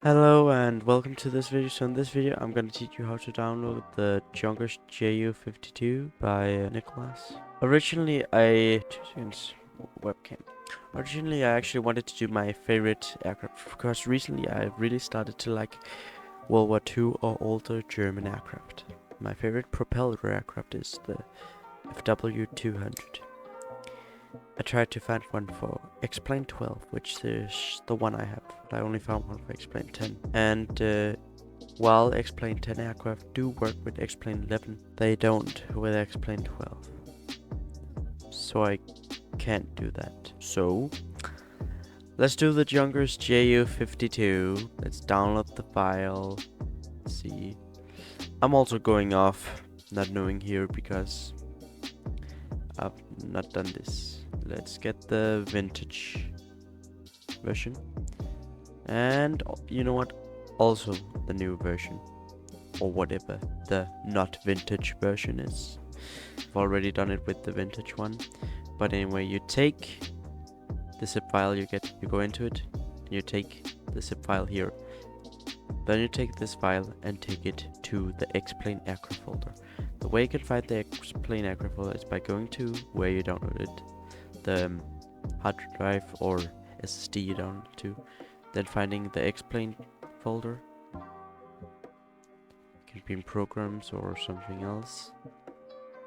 Hello and welcome to this video. So in this video I'm going to teach you how to download the Junkers JU52 by Nicholas. Originally I actually wanted to do my favorite aircraft because recently I really started to like World War II or older German aircraft. My favorite propeller aircraft is the FW200. I tried to find one for X-Plane 12, which is the one I have, but I only found one for X-Plane 10. And while X-Plane 10 aircraft do work with X-Plane 11, they don't with X-Plane 12. So I can't do that. So let's do the Junkers JU52. Let's download the file. Let's see. I'm also going off not knowing here because I've not done this. Let's get the vintage version. And you know what? Also the new version. Or whatever the not vintage version is. I've already done it with the vintage one. But anyway, you take the zip file you go into it. And you take the zip file here. Then you take this file and take it to the X-Plane aircraft folder. The way you can find the X-Plane aircraft folder is by going to where you downloaded the hard drive or SSD you downloaded to, then finding the X-Plane folder. It can be in programs or something else,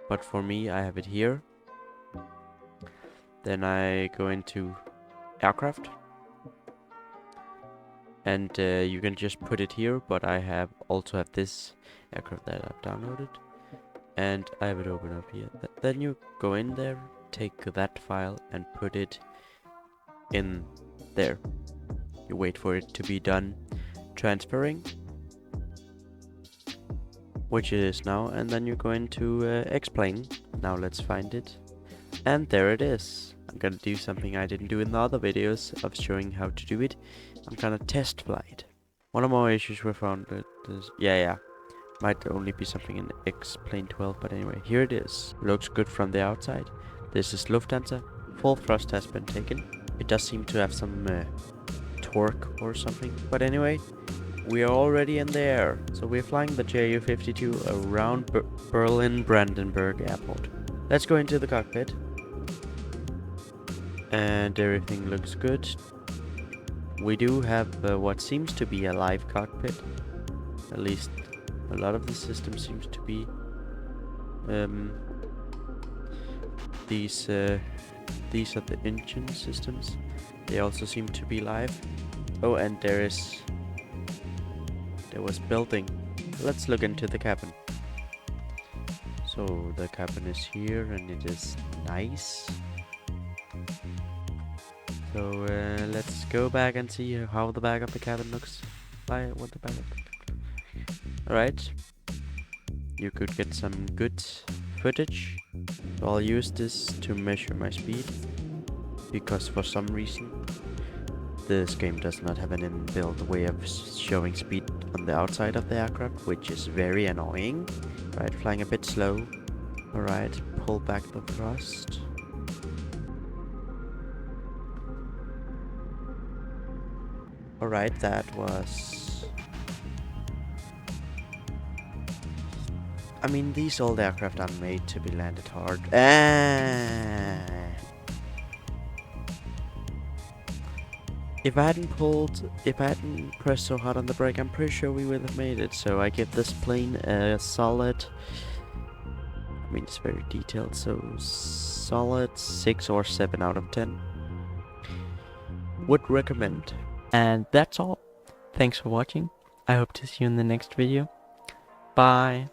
but for me I have it here. Then I go into aircraft, and you can just put it here, but I also have this aircraft that I've downloaded, and I have it open up here. Then you go in there, take that file and put it in there. You wait for it to be done transferring, which it is now, and then you go into X-Plane. Now let's find it, and there it is. I'm gonna do something I didn't do in the other videos of showing how to do it. I'm gonna test fly it. One of my issues we found is might only be something in X-Plane 12, but anyway, here it is. Looks good from the outside. This is Lufthansa. Full thrust has been taken. It does seem to have some torque or something. But anyway, we are already in the air. So we're flying the JU52 around Berlin Brandenburg Airport. Let's go into the cockpit. And everything looks good. We do have what seems to be a live cockpit. At least a lot of the system seems to be. These are the engine systems. They also seem to be live. Oh, and there was building. Let's look into the cabin. So the cabin is here and it is nice. So let's go back and see how the back of the cabin looks. Alright. You could get some good footage. So I'll use this to measure my speed, because for some reason this game does not have an inbuilt way of showing speed on the outside of the aircraft, which is very annoying. Right, flying a bit slow. Alright, pull back the thrust. Alright, that was... I mean, these old aircraft are made to be landed hard. If I hadn't pressed so hard on the brake, I'm pretty sure we would have made it. So I give this plane a solid... I mean, it's very detailed, so solid 6 or 7 out of 10. Would recommend. And that's all. Thanks for watching. I hope to see you in the next video. Bye.